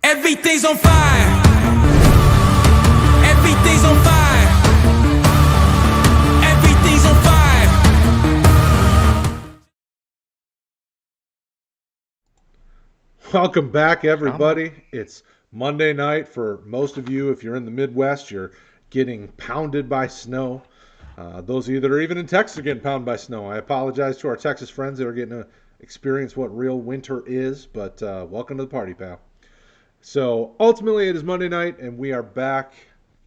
Everything's on fire. Everything's on fire. Everything's on fire. Welcome back, everybody. It's Monday night for most of you. If you're in the Midwest, you're getting pounded by snow. Those of you that are even in Texas are getting pounded by snow. I apologize to our Texas friends that are getting to experience what real winter is, but welcome to the party, pal. So ultimately, it is Monday night, and we are back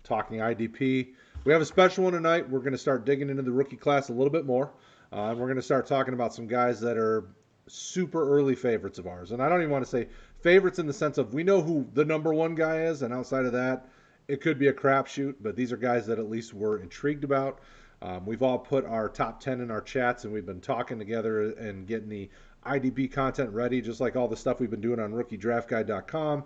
talking IDP. We have a special one tonight. We're going to start digging into the rookie class a little bit more, and we're going to start talking about some guys that are super early favorites of ours. And I don't even want to say favorites in the sense of we know who the number one guy is, and outside of that, it could be a crapshoot, but these are guys that at least we're intrigued about. We've all put our top 10 in our chats, and we've been talking together and getting the IDP content ready, just like all the stuff we've been doing on rookiedraftguide.com.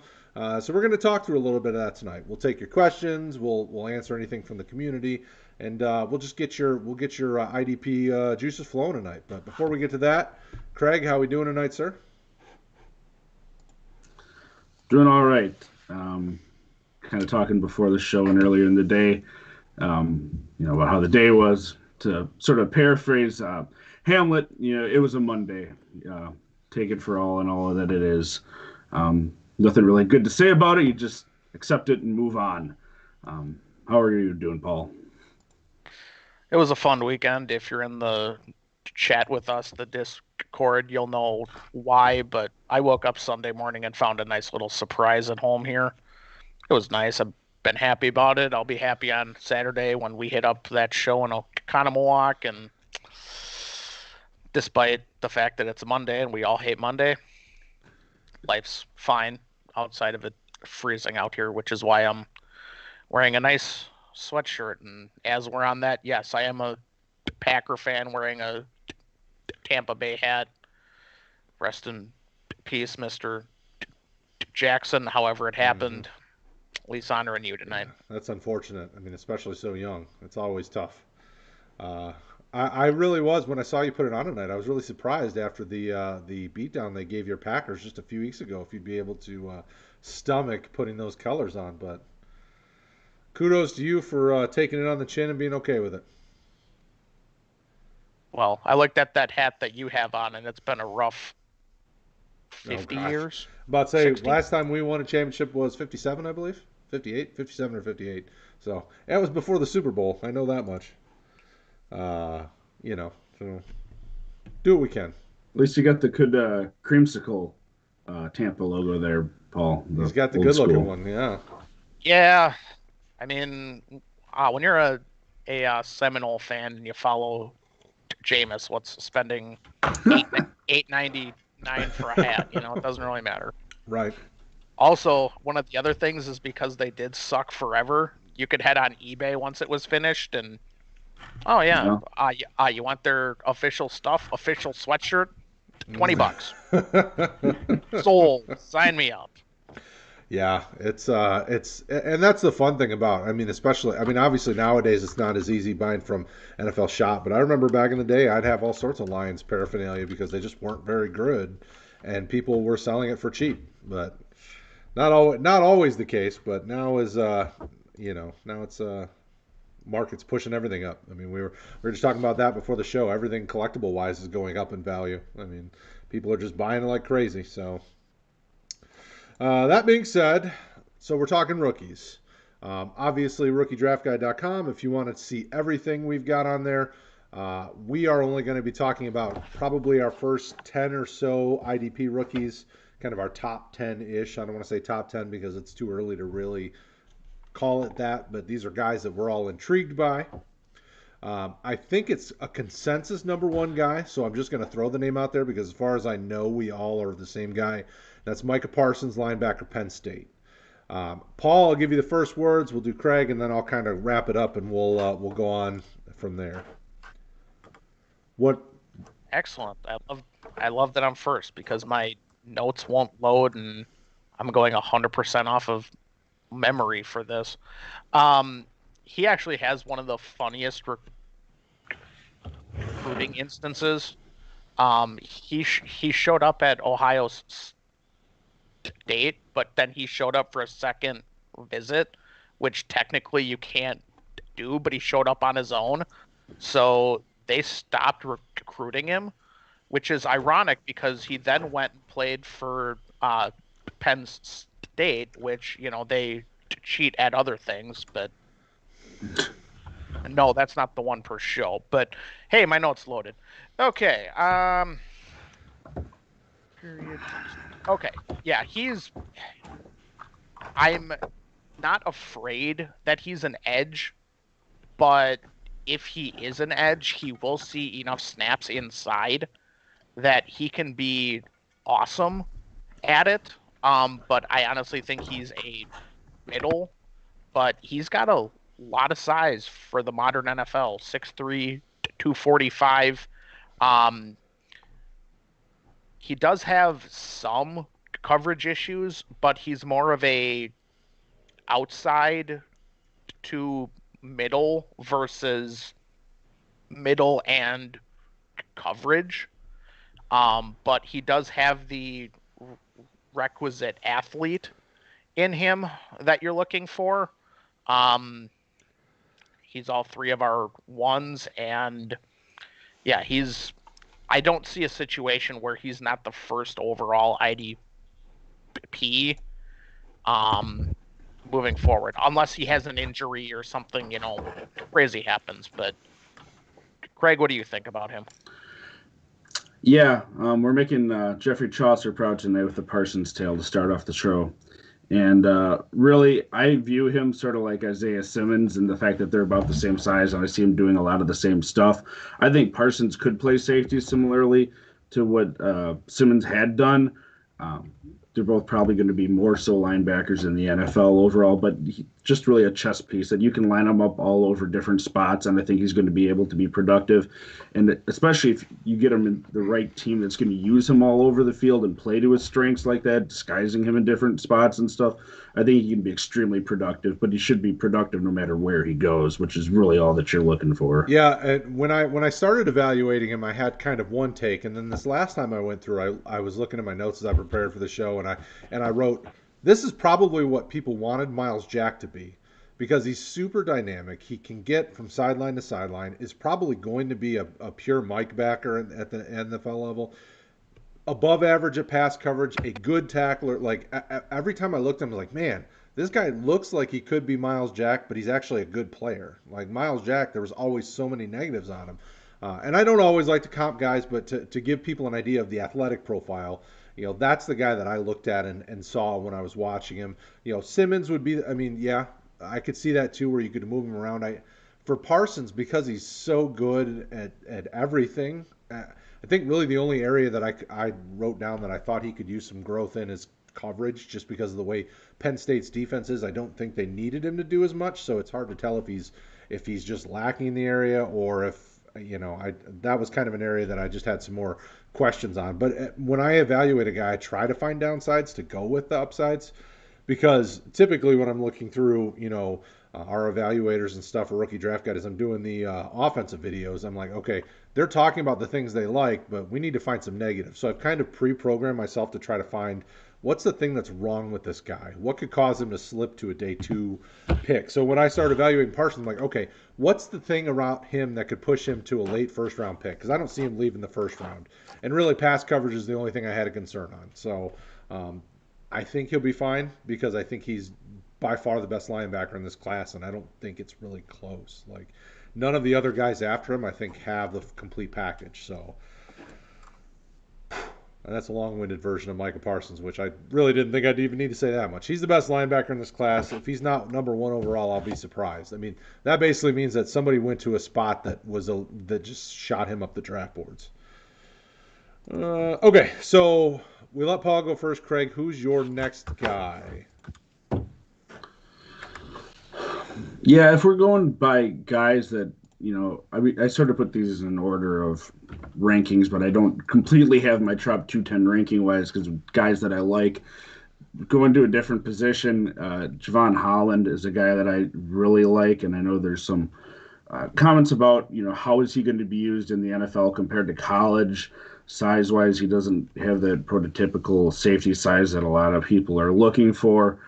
So we're going to talk through a little bit of that tonight. We'll take your questions, we'll answer anything from the community, and we'll get your IDP juices flowing tonight. But before we get to that, Kraig, how are we doing tonight, sir? Doing all right. Kind of talking before the show and earlier in the day, about how the day was. To sort of paraphrase Hamlet, it was a Monday. Take it for all that it is. Nothing really good to say about it. You just accept it and move on. How are you doing, Paul? It was a fun weekend. If you're in the chat with us, the Discord, you'll know why. But I woke up Sunday morning and found a nice little surprise at home here. It was nice. I've been happy about it. I'll be happy on Saturday when we hit up that show in Owusu-Koramoah. And despite the fact that it's a Monday and we all hate Monday, life's fine outside of it freezing out here, which is why I'm wearing a nice sweatshirt. And as we're on that, yes, I am a Packer fan wearing a Tampa Bay hat. Rest in peace, Mr. Jackson. However it happened, at least honoring you tonight. Yeah, that's unfortunate. I mean, especially so young. It's always tough. I really was, when I saw you put it on tonight, I was really surprised after the beatdown they gave your Packers just a few weeks ago, if you'd be able to stomach putting those colors on. But kudos to you for taking it on the chin and being okay with it. Well, I looked at that hat that you have on, and it's been a rough 50 years. I'm about to say, 60? Last time we won a championship was 57, I believe. 58? 57 or 58. So that was before the Super Bowl. I know that much. So do what we can. At least you got the good creamsicle Tampa logo there, Paul. He's got the good-looking one, yeah. Yeah. I mean, when you're a Seminole fan and you follow Jameis, what's spending $8.99 for a hat? It doesn't really matter. Right. Also, one of the other things is because they did suck forever, you could head on eBay once it was finished and you want their official stuff, official sweatshirt, $20. Sold. Sign me up. Yeah, it's and that's the fun thing about. Obviously nowadays it's not as easy buying from NFL Shop, but I remember back in the day I'd have all sorts of Lions paraphernalia because they just weren't very good, and people were selling it for cheap. But not always the case. But now now it's market's pushing everything up. I mean, we were just talking about that before the show. Everything collectible wise is going up in value. I mean, people are just buying it like crazy. So that being said, so we're talking rookies. Obviously, rookiedraftguide.com. If you want to see everything we've got on there, we are only going to be talking about probably our first 10 or so IDP rookies, kind of our top 10-ish. I don't want to say top 10 because it's too early to really call it that, but these are guys that we're all intrigued by. I think it's a consensus number one guy, so I'm just going to throw the name out there because as far as I know, we all are the same guy. That's Micah Parsons, linebacker, Penn State. Paul, I'll give you the first words. We'll do Kraig, and then I'll kind of wrap it up, and we'll go on from there. What? Excellent. I love that I'm first because my notes won't load, and I'm going 100% off of memory for this. He actually has one of the funniest recruiting instances. He showed up at Ohio State but then he showed up for a second visit, which technically you can't do, but he showed up on his own. So they stopped recruiting him, which is ironic because he then went and played for Penn State, which, they cheat at other things, but no, that's not the one per show. But hey, my note's loaded. Okay. Period. Okay. Yeah, I'm not afraid that he's an edge, but if he is an edge, he will see enough snaps inside that he can be awesome at it. But I honestly think he's a middle, but he's got a lot of size for the modern NFL, 6'3", 245. He does have some coverage issues, but he's more of a outside to middle versus middle and coverage. But he does have the requisite athlete in him that you're looking for. He's all three of our ones, and yeah, I don't see a situation where he's not the first overall IDP moving forward, unless he has an injury or something, crazy happens. But Kraig, what do you think about him? Yeah, we're making Jeffrey Chaucer proud tonight with the Parsons tale to start off the show. And really, I view him sort of like Isaiah Simmons in the fact that they're about the same size, and I see him doing a lot of the same stuff. I think Parsons could play safety similarly to what Simmons had done. They're both probably going to be more so linebackers in the NFL overall, but just really a chess piece that you can line him up all over different spots, and I think he's going to be able to be productive. And especially if you get him in the right team that's going to use him all over the field and play to his strengths like that, disguising him in different spots and stuff, I think he can be extremely productive, but he should be productive no matter where he goes, which is really all that you're looking for. Yeah, and when I started evaluating him, I had kind of one take, and then this last time I went through, I was looking at my notes as I prepared for the show, and I wrote, this is probably what people wanted Myles Jack to be, because he's super dynamic. He can get from sideline to sideline. Is probably going to be a pure Mike backer at the NFL level. Above average at pass coverage, a good tackler. Like every time I looked at him, I was like, man, this guy looks like he could be Myles Jack, but he's actually a good player. Like Myles Jack, there was always so many negatives on him. And I don't always like to comp guys, but to give people an idea of the athletic profile, that's the guy that I looked at and saw when I was watching him. Simmons would be, yeah, I could see that too, where you could move him around. For Parsons, because he's so good at everything, I think really the only area that I wrote down that I thought he could use some growth in is coverage, just because of the way Penn State's defense is. I don't think they needed him to do as much, so it's hard to tell if he's just lacking in the area or if that was kind of an area that I just had some more questions on. But when I evaluate a guy, I try to find downsides to go with the upsides, because typically when I'm looking through, our evaluators and stuff for Rookie Draft Guide, as I'm doing the offensive videos, I'm like, okay, they're talking about the things they like, but we need to find some negatives. So I've kind of pre-programmed myself to try to find what's the thing that's wrong with this guy? What could cause him to slip to a day 2 pick? So when I started evaluating Parsons, I'm like, okay, what's the thing around him that could push him to a late first-round pick? Because I don't see him leaving the first round. And really, pass coverage is the only thing I had a concern on. So I think he'll be fine, because I think he's by far the best linebacker in this class, and I don't think it's really close. Like, none of the other guys after him, I think, have the complete package. So, and that's a long-winded version of Micah Parsons, which I really didn't think I'd even need to say that much. He's the best linebacker in this class. If he's not number 1 overall, I'll be surprised. I mean, that basically means that somebody went to a spot that just shot him up the draft boards. Okay, so we let Paul go first. Kraig, who's your next guy? Yeah, if we're going by guys that, I sort of put these in order of rankings, but I don't completely have my top 210 ranking wise, because guys that I like. Going to a different position, Jevon Holland is a guy that I really like, and I know there's some comments about, how is he going to be used in the NFL compared to college. Size-wise, he doesn't have that prototypical safety size that a lot of people are looking for.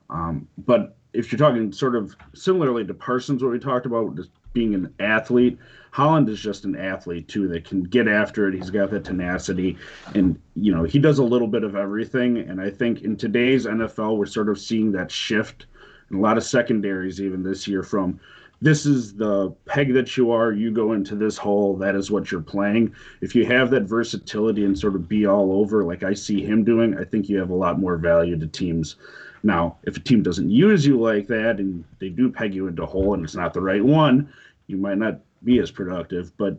But if you're talking sort of similarly to Parsons, what we talked about, just being an athlete, Holland is just an athlete too that can get after it. He's got that tenacity, and he does a little bit of everything. And I think in today's NFL, we're sort of seeing that shift in a lot of secondaries even this year from this is the peg that you are, you go into this hole, that is what you're playing. If you have that versatility and sort of be all over like I see him doing, I think you have a lot more value to teams. Now, if a team doesn't use you like that and they do peg you into a hole and it's not the right one, you might not be as productive. But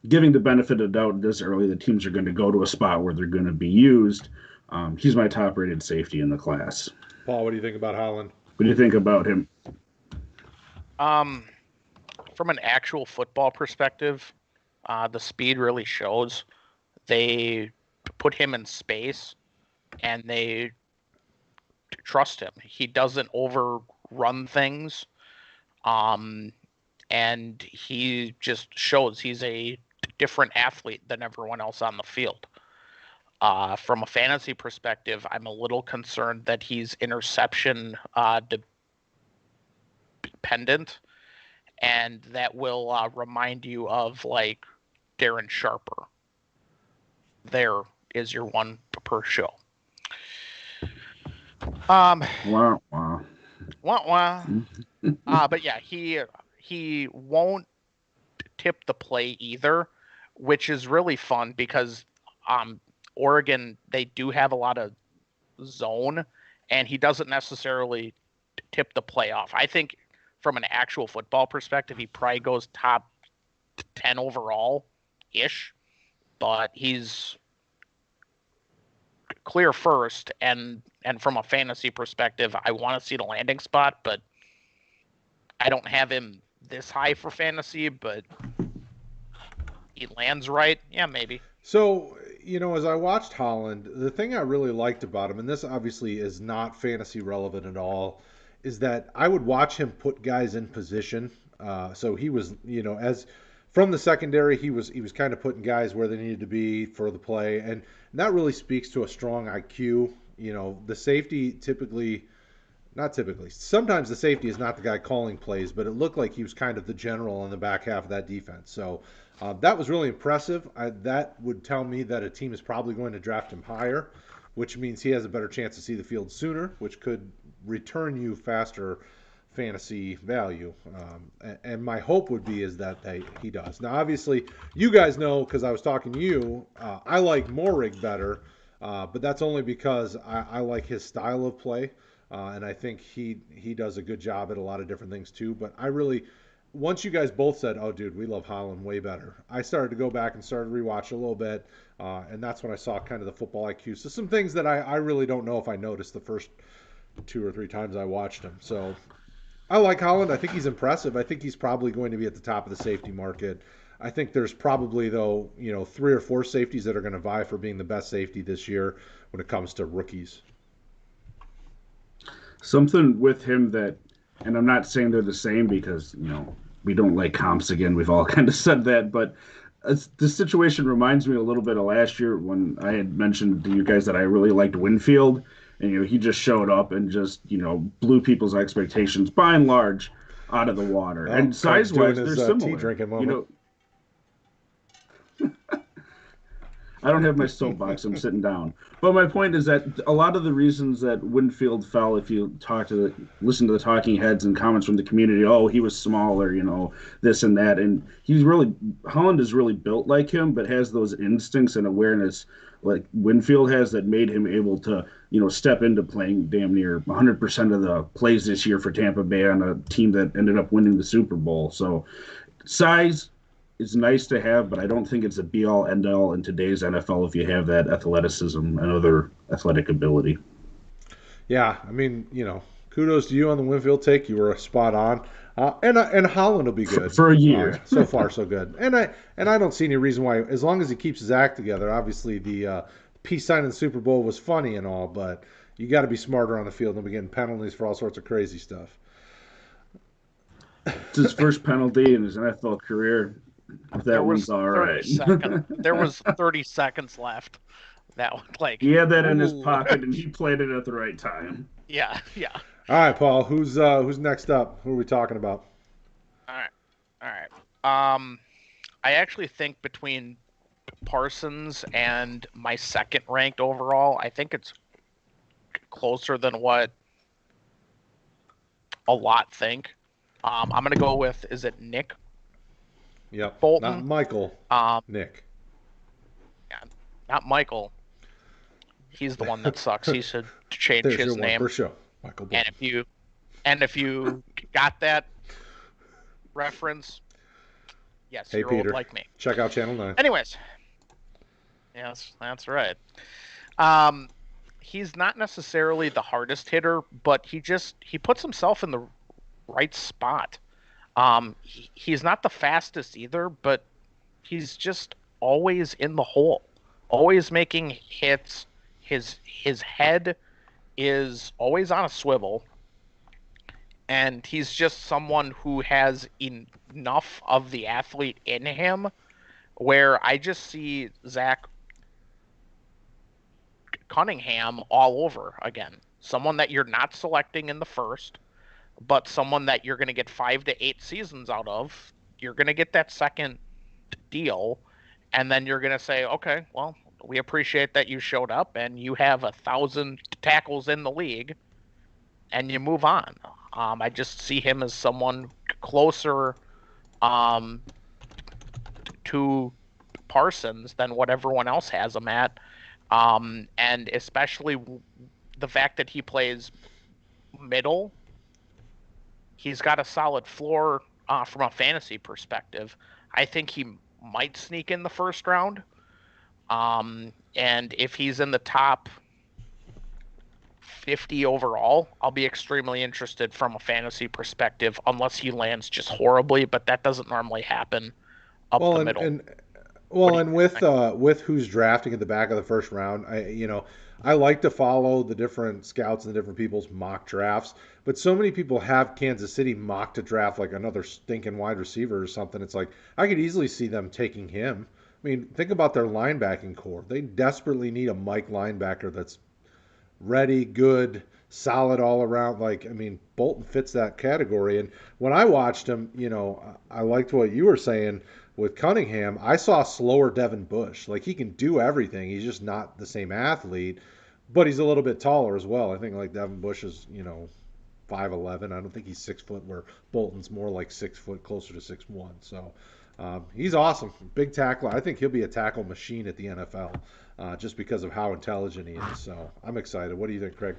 giving the benefit of the doubt this early, the teams are going to go to a spot where they're going to be used. He's my top-rated safety in the class. Paul, what do you think about Holland? What do you think about him? From an actual football perspective, the speed really shows. They put him in space, and they trust him. He doesn't overrun things, and he just shows he's a different athlete than everyone else on the field. From a fantasy perspective, I'm a little concerned that he's interception dependent, and that will remind you of like Darren Sharper. There is your one per show. Wow. Wah, wah. But yeah, he won't tip the play either, which is really fun because Oregon, they do have a lot of zone, and he doesn't necessarily tip the play off. I think from an actual football perspective, he probably goes top 10 overall-ish, but he's clear first, and from a fantasy perspective, I want to see the landing spot, but I don't have him this high for fantasy, but he lands right. Yeah, maybe. So, as I watched Holland, the thing I really liked about him, and this obviously is not fantasy relevant at all, is that I would watch him put guys in position. So he was, as from the secondary, he was kind of putting guys where they needed to be for the play, and that really speaks to a strong IQ. The safety not typically. Sometimes the safety is not the guy calling plays, but it looked like he was kind of the general on the back half of that defense. So that was really impressive. That would tell me that a team is probably going to draft him higher, which means he has a better chance to see the field sooner, which could return you faster fantasy value. And my hope would be is that he does. Now, obviously, you guys know because I was talking to you, I like Moehrig better, but that's only because I like his style of play. And I think he does a good job at a lot of different things too. But once you guys both said, oh, dude, we love Holland way better, I started to go back and started to rewatch a little bit. And that's when I saw kind of the football IQ. So some things that I really don't know if I noticed the first 2 or 3 times I watched him. So I like Holland. I think he's impressive. I think he's probably going to be at the top of the safety market. I think there's probably, though, 3 or 4 safeties that are going to vie for being the best safety this year when it comes to rookies. Something with him that, and I'm not saying they're the same because, we don't like comps again. We've all kind of said that, but this situation reminds me a little bit of last year when I had mentioned to you guys that I really liked Winfield, and he just showed up and just blew people's expectations by and large out of the water. And size-wise, they're similar. Tea drinking moment. I don't have my soapbox. I'm sitting down. But my point is that a lot of the reasons that Winfield fell, if you listen to the talking heads and comments from the community, oh, he was smaller, this and that. And Holland is really built like him, but has those instincts and awareness like Winfield has that made him able to, step into playing damn near 100% of the plays this year for Tampa Bay on a team that ended up winning the Super Bowl. So size is nice to have, but I don't think it's a be-all, end-all in today's NFL if you have that athleticism and other athletic ability. Yeah, I mean, kudos to you on the Winfield take. You were spot on. And Holland will be good. For a year. So far, so good. And I don't see any reason why, as long as he keeps his act together. Obviously, the peace sign in the Super Bowl was funny and all, but you got to be smarter on the field and be getting penalties for all sorts of crazy stuff. It's his first penalty in his NFL career. If There that was one's all 30 right. seconds. There was 30 seconds left. That was like, He had that in his ooh, pocket, and he played it at the right time. yeah, yeah. All right, Paul. Who's next up? Who are we talking about? All right, all right. I actually think between Parsons and my second ranked overall, I think it's closer than what a lot think. I'm gonna go with, is it Nick Yep. Not Bolton? Michael. Um, Nick. yeah, not Michael. He's the one that sucks. He should change There's your his one name. for show. Michael And Bolton. if you got that reference, yes, Hey, you're old Peter. like me. Check out Channel 9. Anyways, yes, that's right. Um, he's not necessarily the hardest hitter, but he puts himself in the right spot. He's not the fastest either, but he's just always in the hole, always making hits. His head is always on a swivel, and he's just someone who has enough of the athlete in him where I just see Zach Cunningham all over again. Someone that you're not selecting in the first, but someone that you're going to get 5 to 8 seasons out of. You're going to get that second deal, and then you're going to say, okay, well, we appreciate that you showed up and you have 1,000 tackles in the league, and you move on. I just see him as someone closer um, to Parsons than what everyone else has him at. And especially the fact that he plays middle, he's got a solid floor from a fantasy perspective. I think he might sneak in the first round. And if he's in the top 50 overall, I'll be extremely interested from a fantasy perspective, unless he lands just horribly, but that doesn't normally happen up Well, the and, middle. and What well, do and you think? with who's drafting at the back of the first round, I like to follow the different scouts and the different people's mock drafts. But so many people have Kansas City mock to draft like another stinking wide receiver or something. It's like I could easily see them taking him. I mean, think about their linebacking core. They desperately need a Mike linebacker that's ready, good, solid all around. Like, I mean, Bolton fits that category. And when I watched him, I liked what you were saying with Cunningham. I saw slower Devin Bush. Like, he can do everything. He's just not the same athlete, but he's a little bit taller as well. I think like Devin Bush is, 5'11". I don't think he's 6 foot, where Bolton's more like 6 foot, closer to 6'1". So he's awesome. Big tackler. I think he'll be a tackle machine at the NFL just because of how intelligent he is. So I'm excited. What do you think, Kraig?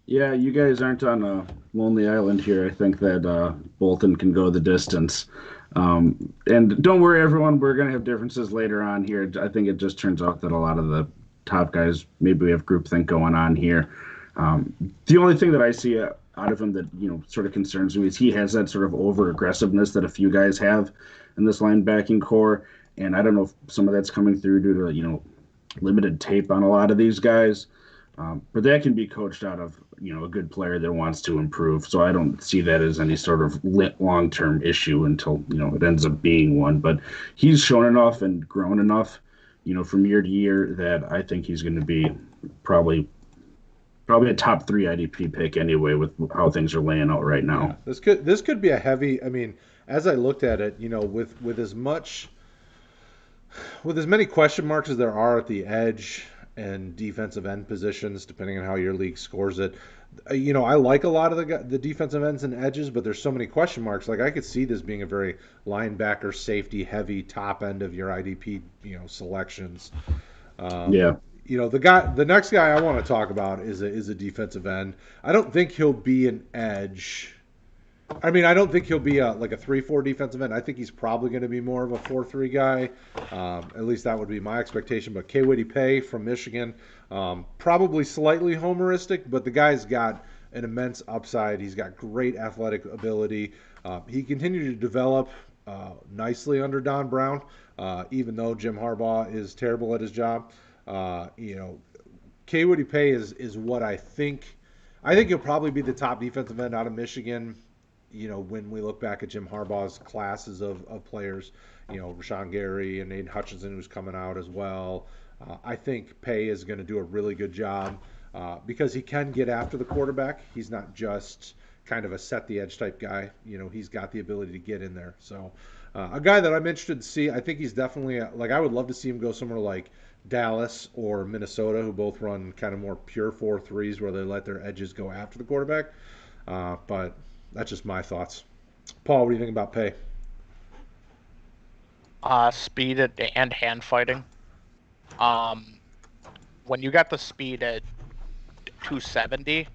Yeah, you guys aren't on a lonely island here. I think that Bolton can go the distance. And don't worry, everyone, we're going to have differences later on here. I think it just turns out that a lot of the top guys, maybe we have groupthink going on here. The only thing that I see out of him that, sort of concerns me is he has that sort of over aggressiveness that a few guys have in this linebacking core. And I don't know if some of that's coming through due to, limited tape on a lot of these guys. But that can be coached out of, a good player that wants to improve. So I don't see that as any sort of long-term issue until, it ends up being one. But he's shown enough and grown enough, from year to year that I think he's going to be probably a top 3 IDP pick anyway with how things are laying out right now. Yeah, this could be a heavy. I mean, as I looked at it, with as many question marks as there are at the edge and defensive end positions, depending on how your league scores it. I like a lot of the defensive ends and edges, but there's so many question marks. Like I could see this being a very linebacker, safety heavy top end of your IDP, selections. Yeah. The next guy I want to talk about is a defensive end. I don't think he'll be an edge. I mean, I don't think he'll be like a 3-4 defensive end. I think he's probably going to be more of a 4-3 guy. At least that would be my expectation. But Kwity Paye from Michigan, probably slightly homeristic, but the guy's got an immense upside. He's got great athletic ability. He continued to develop nicely under Don Brown, even though Jim Harbaugh is terrible at his job. Kwity Paye is what I think. I think he'll probably be the top defensive end out of Michigan. when we look back at Jim Harbaugh's classes of players, Rashawn Gary and Aiden Hutchinson, who's coming out as well. I think Paye is going to do a really good job because he can get after the quarterback. He's not just kind of a set the edge type guy. He's got the ability to get in there. So a guy that I'm interested to see. I think he's definitely I would love to see him go somewhere like Dallas or Minnesota, who both run kind of more pure 4-3s where they let their edges go after the quarterback. But that's just my thoughts. Paul, what do you think about Paye? Speed and hand fighting. When you got the speed at 270,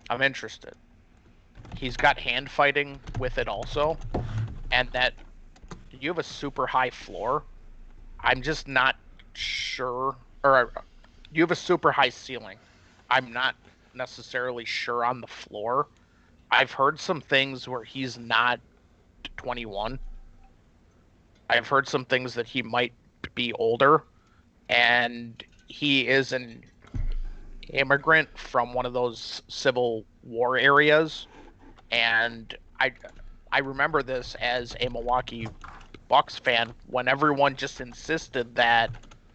I'm interested. He's got hand fighting with it also, and that you have a super high floor. I'm just not sure, or you have a super high ceiling. I'm not necessarily sure on the floor. I've heard some things where he's not 21. I've heard some things that he might be older, and he is an immigrant from one of those Civil War areas, and I remember this as a Milwaukee Bucks fan when everyone just insisted that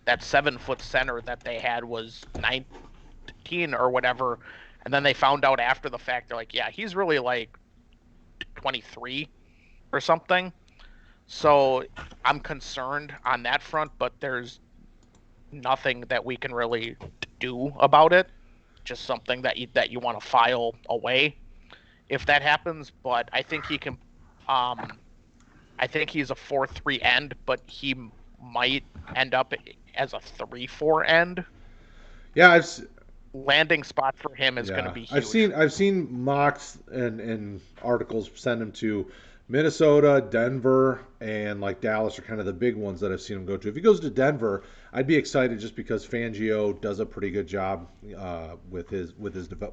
7-foot center that they had was 19 or whatever, and then they found out after the fact, they're like, yeah, he's really like 23 or something. So I'm concerned on that front, but there's nothing that we can really do about it. Just something that you want to file away if that happens. But I think he can. I think he's a 4-3 end, but he might end up as a 3-4 end. Yeah, landing spot for him is going to be huge. I've seen mocks and articles send him to Minnesota, Denver, and like Dallas are kind of the big ones that I've seen him go to. If he goes to Denver, I'd be excited just because Fangio does a pretty good job with his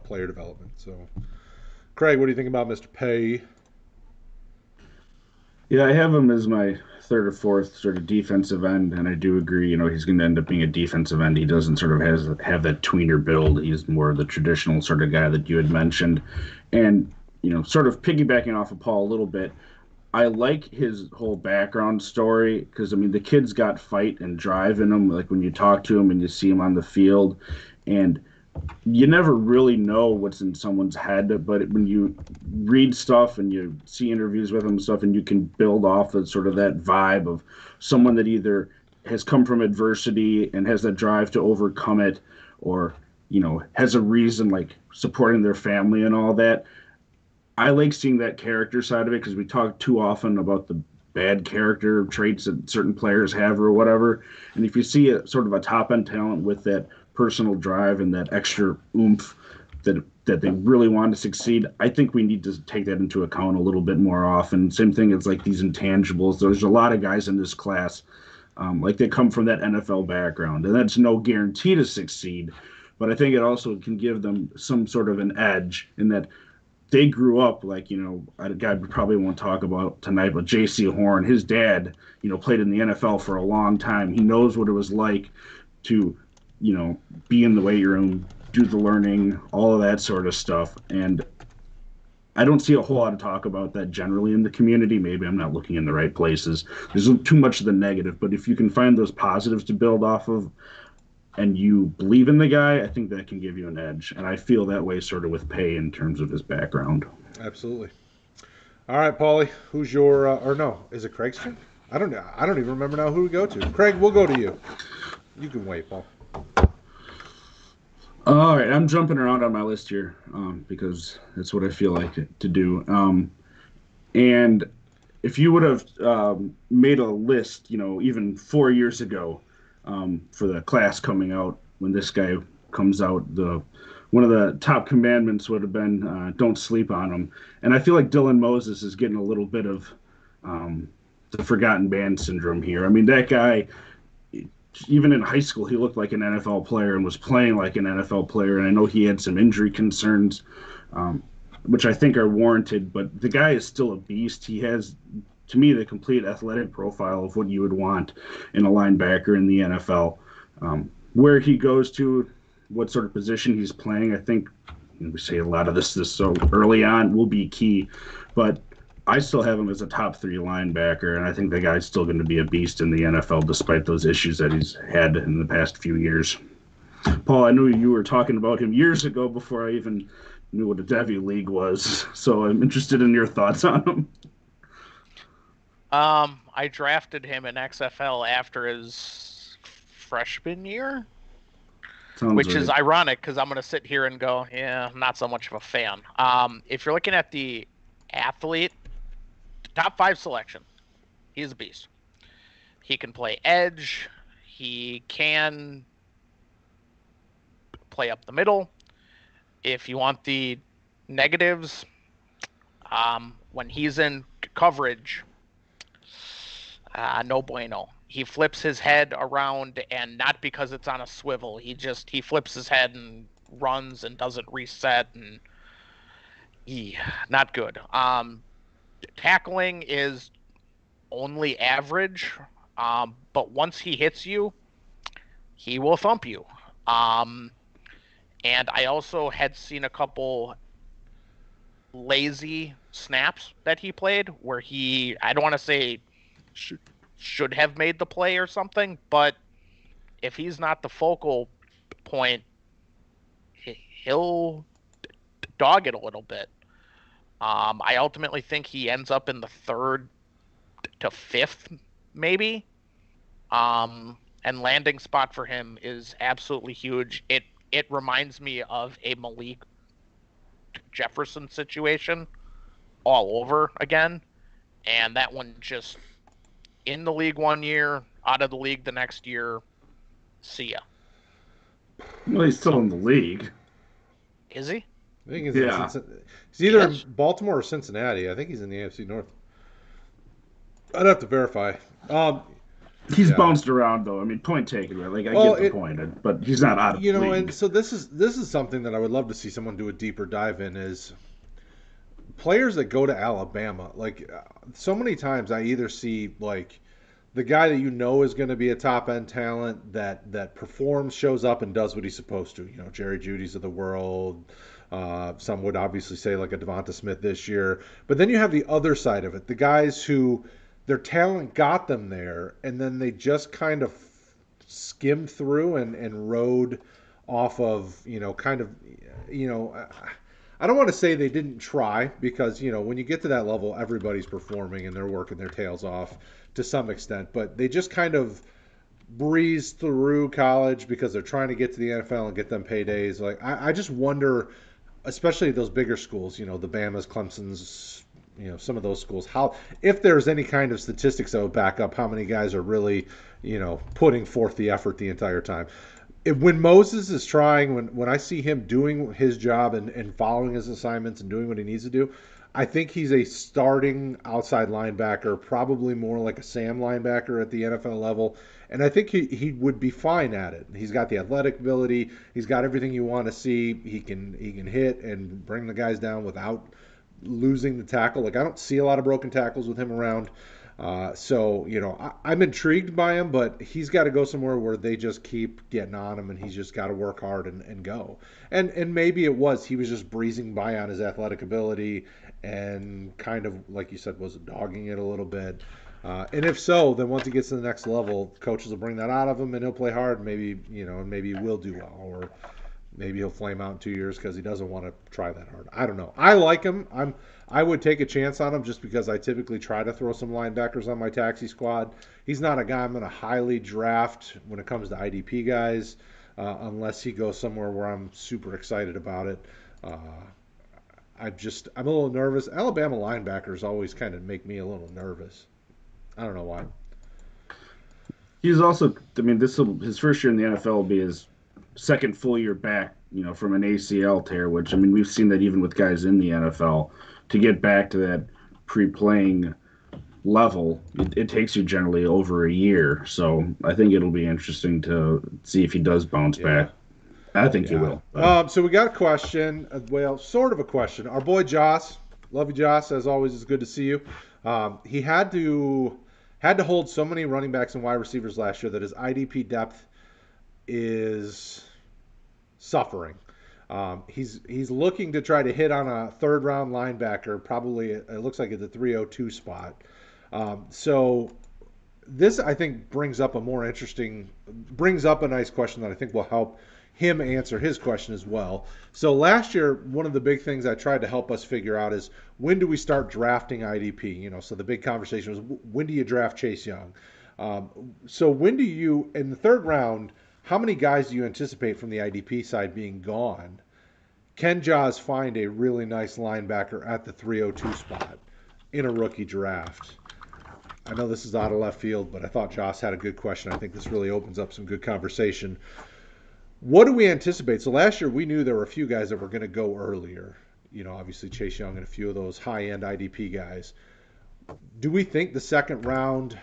player development. So, Kraig, what do you think about Mr. Paye? Yeah, I have him as my third or fourth sort of defensive end, and I do agree. He's going to end up being a defensive end. He doesn't sort of have that tweener build. He's more the traditional sort of guy that you had mentioned, and sort of piggybacking off of Paul a little bit. I like his whole background story because the kid's got fight and drive in him. Like when you talk to him and you see him on the field, and you never really know what's in someone's head, but when you read stuff and you see interviews with him and stuff, and you can build off of sort of that vibe of someone that either has come from adversity and has that drive to overcome it, or has a reason like supporting their family and all that. I like seeing that character side of it because we talk too often about the bad character traits that certain players have or whatever. And if you see a sort of a top end talent with that personal drive and that extra oomph that they really want to succeed, I think we need to take that into account a little bit more often. Same thing, it's like these intangibles. There's a lot of guys in this class, like they come from that NFL background, and that's no guarantee to succeed. But I think it also can give them some sort of an edge in that they grew up like, a guy we probably won't talk about tonight, but J.C. Horn, his dad, played in the NFL for a long time. He knows what it was like to, be in the weight room, do the learning, all of that sort of stuff. And I don't see a whole lot of talk about that generally in the community. Maybe I'm not looking in the right places. There's too much of the negative, but if you can find those positives to build off of, and you believe in the guy, I think that can give you an edge. And I feel that way sort of with Paye in terms of his background. Absolutely. All right, Paulie, who's your, or no, is it Kraig's turn? I don't know. I don't even remember now who we go to. Kraig, we'll go to you. You can wait, Paul. All right, I'm jumping around on my list here because that's what I feel like to do. And if you would have made a list, even 4 years ago, for the class coming out when this guy comes out, one of the top commandments would have been don't sleep on him. And I feel like Dylan Moses is getting a little bit of the forgotten man syndrome here. That guy, even in high school, he looked like an NFL player and was playing like an NFL player. And I know he had some injury concerns, which I think are warranted, but the guy is still a beast. He has, to me, the complete athletic profile of what you would want in a linebacker in the NFL. Where he goes to, what sort of position he's playing, I think we say a lot of this so early on will be key, but I still have him as a top 3 linebacker, and I think the guy's still going to be a beast in the NFL despite those issues that he's had in the past few years. Paul, I knew you were talking about him years ago before I even knew what a Devy League was, so I'm interested in your thoughts on him. I drafted him in XFL after his freshman year, which is ironic because I'm going to sit here and go, yeah, I'm not so much of a fan. If you're looking at the athlete, top 5 selection, he's a beast. He can play edge. He can play up the middle. If you want the negatives, when he's in coverage, no bueno. He flips his head around, and not because it's on a swivel. He flips his head and runs and doesn't reset, and not good. Tackling is only average, but once he hits you, he will thump you. And I also had seen a couple lazy snaps that he played where I don't want to say should have made the play or something, but if he's not the focal point, he'll dog it a little bit. I ultimately think he ends up in the 3rd to 5th, maybe. And landing spot for him is absolutely huge. It reminds me of a Malik Jefferson situation all over again. And that one just in the league one year, out of the league the next year. See ya. Well, he's still in the league. Is he? I think he's either in Baltimore or Cincinnati. I think he's in the AFC North. I'd have to verify. He's bounced around though. I mean, point taken, right? Like I get the point, but he's not out of the league. And so this is something that I would love to see someone do a deeper dive in is players that go to Alabama. Like so many times, I either see like the guy that you know is going to be a top end talent that performs, shows up, and does what he's supposed to. You know, Jerry Judy's of the world. Some would obviously say like a Devonta Smith this year, but then you have the other side of it, the guys who their talent got them there, and then they just kind of skimmed through and rode off of, kind of, I don't want to say they didn't try because, when you get to that level, everybody's performing and they're working their tails off to some extent, but they just kind of breeze through college because they're trying to get to the NFL and get them paydays. Like, I just wonder, especially those bigger schools, the Bamas, Clemson's, some of those schools, how, if there's any kind of statistics that would back up how many guys are really, putting forth the effort the entire time. When Moses is trying, when I see him doing his job and following his assignments and doing what he needs to do, I think he's a starting outside linebacker, probably more like a Sam linebacker at the NFL level. And I think he would be fine at it. He's got the athletic ability. He's got everything you want to see. He can hit and bring the guys down without losing the tackle. Like, I don't see a lot of broken tackles with him around. So, I'm intrigued by him, but he's got to go somewhere where they just keep getting on him and he's just got to work hard and go. And maybe he was just breezing by on his athletic ability and kind of, like you said, was dogging it a little bit. And if so, then once he gets to the next level, coaches will bring that out of him and he'll play hard. Maybe, and maybe he will do well, or maybe he'll flame out in 2 years because he doesn't want to try that hard. I don't know. I like him. I would take a chance on him just because I typically try to throw some linebackers on my taxi squad. He's not a guy I'm going to highly draft when it comes to IDP guys, unless he goes somewhere where I'm super excited about it. I'm a little nervous. Alabama linebackers always kind of make me a little nervous. I don't know why. He's also, his first year in the NFL will be his second full year back, from an ACL tear, which, we've seen that even with guys in the NFL. To get back to that pre-playing level, it takes you generally over a year. So I think it'll be interesting to see if he does bounce back. I think he will. So we got a question. Well, sort of a question. Our boy Joss, love you, Joss. As always, it's good to see you. He had to hold so many running backs and wide receivers last year that his IDP depth is suffering. He's looking to try to hit on a third round linebacker. Probably it looks like at the 302 spot. So this I think brings up a nice question that I think will help him answer his question as well. So last year, one of the big things I tried to help us figure out is when do we start drafting IDP? So the big conversation was when do you draft Chase Young? So when do you, in the third round, how many guys do you anticipate from the IDP side being gone? Can Jaws find a really nice linebacker at the 302 spot in a rookie draft? I know this is out of left field, but I thought Joss had a good question. I think this really opens up some good conversation. What do we anticipate? So last year we knew there were a few guys that were going to go earlier. Obviously Chase Young and a few of those high-end IDP guys. Do we think the second round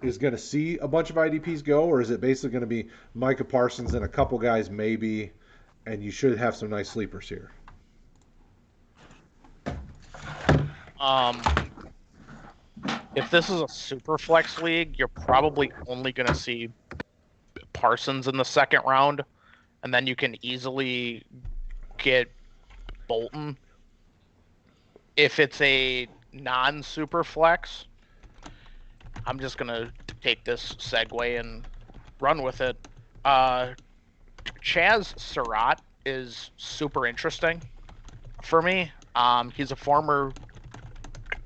is going to see a bunch of IDPs go, or is it basically going to be Micah, Parsons, and a couple guys maybe, and you should have some nice sleepers here? If this is a super flex league, you're probably only going to see Parsons in the second round, and then you can easily get Bolton. If it's a non-super flex, I'm just going to take this segue and run with it. Chaz Surratt is super interesting for me. He's a former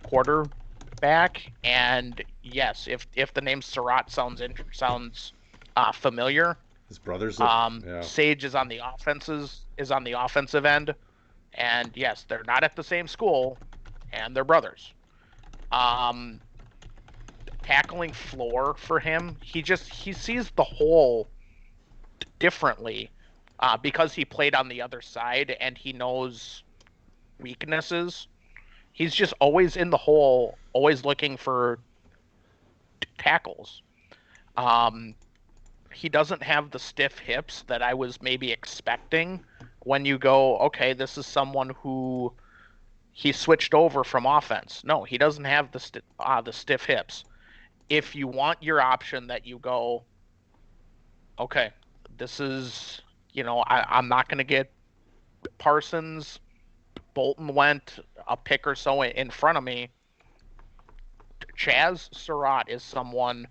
quarterback, and yes, if the name Surratt sounds familiar, his brothers. Sage is on the offensive end, and yes, they're not at the same school, and they're brothers. Tackling floor for him, he sees the hole differently because he played on the other side and he knows weaknesses. He's just always in the hole, always looking for tackles. He doesn't have the stiff hips that I was maybe expecting when you go, okay, this is someone who he switched over from offense. No, he doesn't have the stiff hips. If you want your option that you go, okay, this is, I'm not going to get Parsons. Bolton went a pick or so in front of me. Chaz Surratt is someone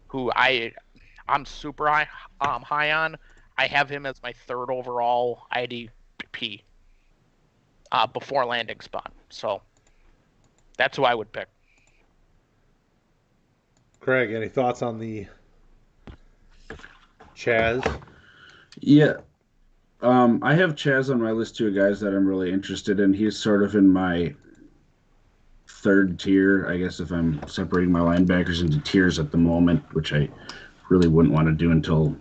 who I'm super high on. I have him as my third overall IDP before landing spot. So that's who I would pick. Kraig, any thoughts on the Chaz? Yeah. I have Chaz on my list too, guys that I'm really interested in. He's sort of in my third tier, I guess, if I'm separating my linebackers into tiers at the moment, which I really wouldn't want to do until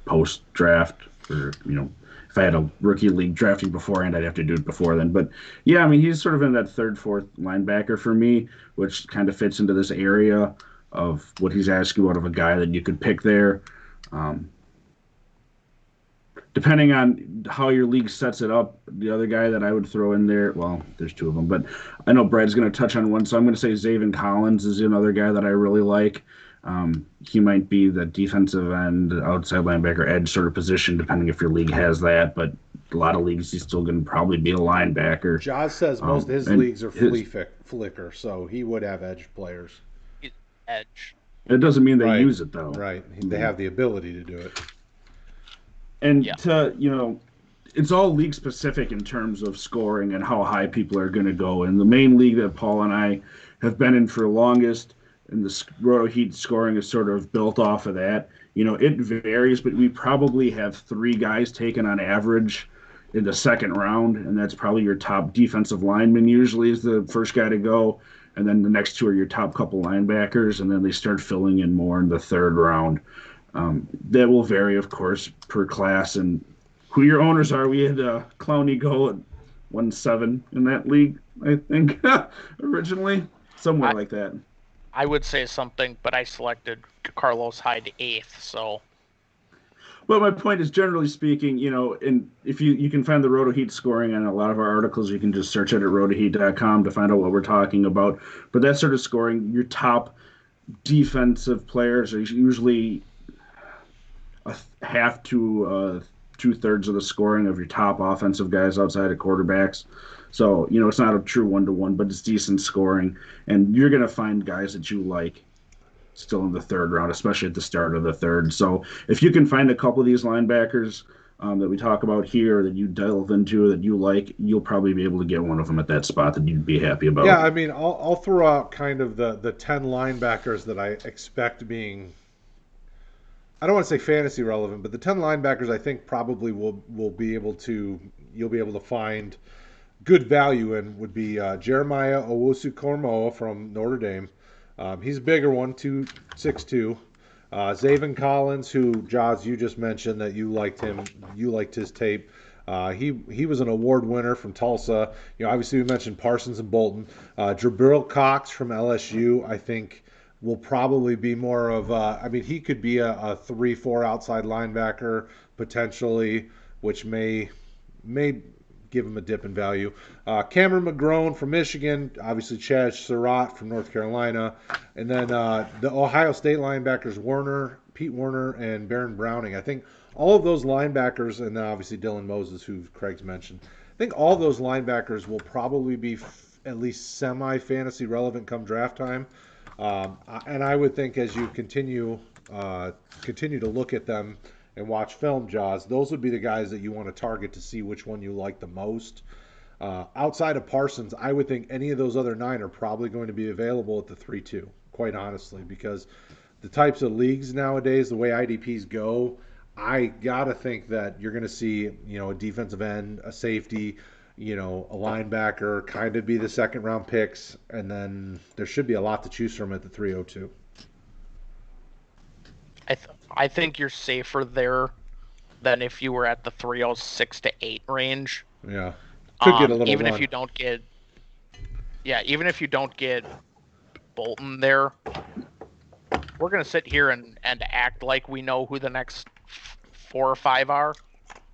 post-draft. Or, if I had a rookie league drafting beforehand, I'd have to do it before then. But, yeah, he's sort of in that third, fourth linebacker for me, which kind of fits into this area of what he's asking out of a guy that you could pick there. Depending on how your league sets it up, the other guy that I would throw in there, well, there's two of them, but I know Brad's going to touch on one, so I'm going to say Zayvon Collins is another guy that I really like. He might be the defensive end, outside linebacker, edge sort of position, depending if your league has that, but a lot of leagues he's still going to probably be a linebacker. Jaws says most of his leagues are flicker, so he would have edge players. Edge. It doesn't mean they use it, though. Right. They have the ability to do it. And it's all league specific in terms of scoring and how high people are going to go. And the main league that Paul and I have been in for the longest, and the RotoHeat scoring is sort of built off of that. It varies, but we probably have 3 guys taken on average in the second round, and that's probably your top defensive lineman usually is the first guy to go, and then the next 2 are your top couple linebackers, and then they start filling in more in the third round. That will vary, of course, per class and who your owners are. We had Clowney go at 1-7 in that league, I think, originally. Somewhere like that. I would say something, but I selected Carlos Hyde 8th, so... Well, my point is, generally speaking, and if you can find the RotoHeat scoring on a lot of our articles, you can just search it at rotoheat.com to find out what we're talking about. But that sort of scoring, your top defensive players are usually a half to 2/3 of the scoring of your top offensive guys outside of quarterbacks. So, it's not a true 1-to-1, but it's decent scoring. And you're going to find guys that you like still in the third round, especially at the start of the third. So if you can find a couple of these linebackers that we talk about here that you delve into that you like, you'll probably be able to get one of them at that spot that you'd be happy about. Yeah, I mean, I'll throw out kind of the 10 linebackers that I expect being, I don't want to say fantasy relevant, but the 10 linebackers I think probably will be able to, you'll be able to find good value in would be Jeremiah Owusu-Koramoah from Notre Dame. He's a bigger one, 262. Zaven Collins, who, Jaws, you just mentioned that you liked him. You liked his tape. He was an award winner from Tulsa. Obviously we mentioned Parsons and Bolton. Jabril Cox from LSU, I think, will probably be more of he could be a 3-4 outside linebacker potentially, which may give him a dip in value. Cameron McGrone from Michigan, obviously Chad Surratt from North Carolina, and then the Ohio State linebackers Pete Werner, and Baron Browning. I think all of those linebackers, and then obviously Dylan Moses, who Craig's mentioned, I think all of those linebackers will probably be at least semi-fantasy relevant come draft time. And I would think as you continue to look at them and watch film, Jaws, those would be the guys that you want to target to see which one you like the most. Outside of Parsons, I would think any of those other 9 are probably going to be available at the 3-2, quite honestly, because the types of leagues nowadays, the way IDPs go, I got to think that you're going to see, a defensive end, a safety, a linebacker kind of be the second round picks, and then there should be a lot to choose from at the 302. I think you're safer there than if you were at the 306 to 8 range. Yeah. Could get a little even run. if you don't get even if you don't get Bolton there, we're going to sit here and act like we know who the next 4 or 5 are,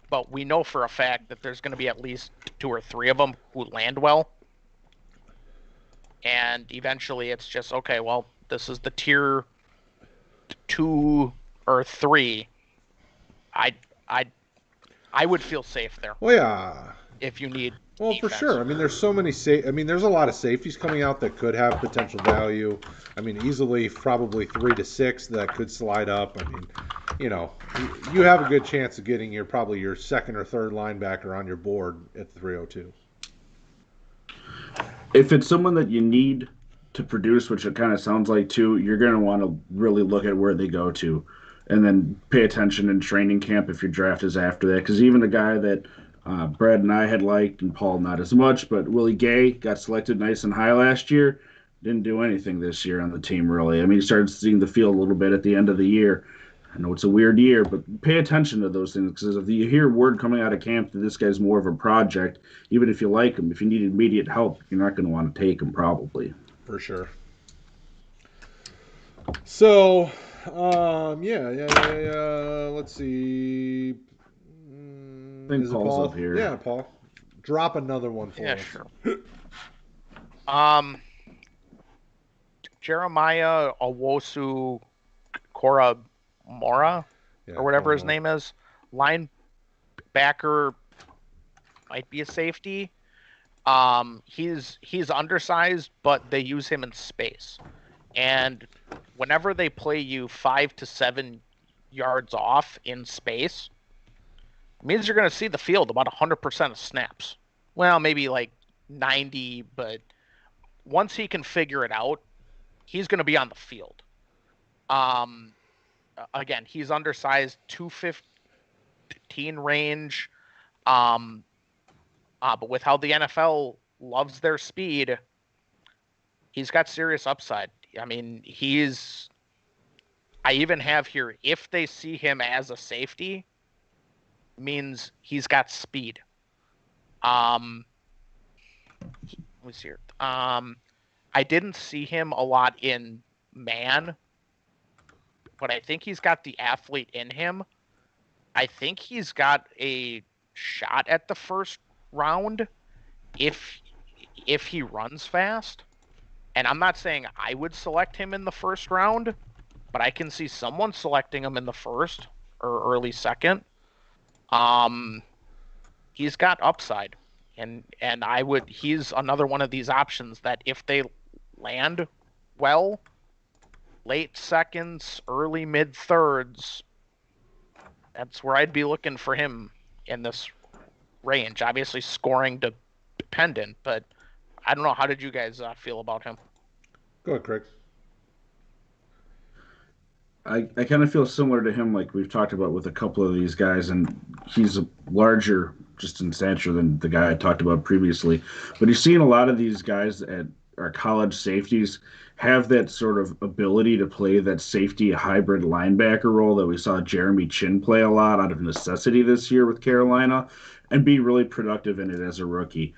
but we know for a fact that there's going to be at least 2 or 3 of them who land well. And eventually it's just, okay, well, this is the tier 2 or 3. I would feel safe there. Well, yeah. If you need Well, for defense. sure. There's so many there's a lot of safeties coming out that could have potential value. Easily probably 3 to 6 that could slide up. You have a good chance of getting probably your second or third linebacker on your board at the 302. If it's someone that you need to produce, which it kind of sounds like too, you're going to want to really look at where they go to and then pay attention in training camp if your draft is after that. Because even the guy that Brad and I had liked, and Paul not as much, but Willie Gay got selected nice and high last year, didn't do anything this year on the team really. He started seeing the field a little bit at the end of the year. I know it's a weird year, but pay attention to those things, because if you hear word coming out of camp that this guy's more of a project, even if you like him, if you need immediate help, you're not going to want to take him probably. For sure. So, let's see. I think Paul's up here. Yeah, Paul. Drop another one for us. Sure. Jeremiah Owusu-Koramoah, or whatever his name is, linebacker, might be a safety. He's undersized, but they use him in space. And whenever they play you 5 to 7 yards off in space, it means you're going to see the field about 100% of snaps. Well, maybe like 90, but once he can figure it out, he's going to be on the field. Again, he's undersized, 215 range. But with how the NFL loves their speed, he's got serious upside. I even have here, if they see him as a safety, means he's got speed. Let me see here. I didn't see him a lot in man, but I think he's got the athlete in him. I think he's got a shot at the first round if he runs fast. And I'm not saying I would select him in the first round, but I can see someone selecting him in the first or early second. He's got upside, and he's another one of these options that if they land well, late seconds, early mid thirds, that's where I'd be looking for him in this range. Obviously scoring dependent, but I don't know. How did you guys feel about him? Go ahead, Kraig. I kind of feel similar to him, like we've talked about with a couple of these guys, and he's larger just in stature than the guy I talked about previously. But you're seeing a lot of these guys at our college safeties have that sort of ability to play that safety hybrid linebacker role that we saw Jeremy Chin play a lot out of necessity this year with Carolina and be really productive in it as a rookie.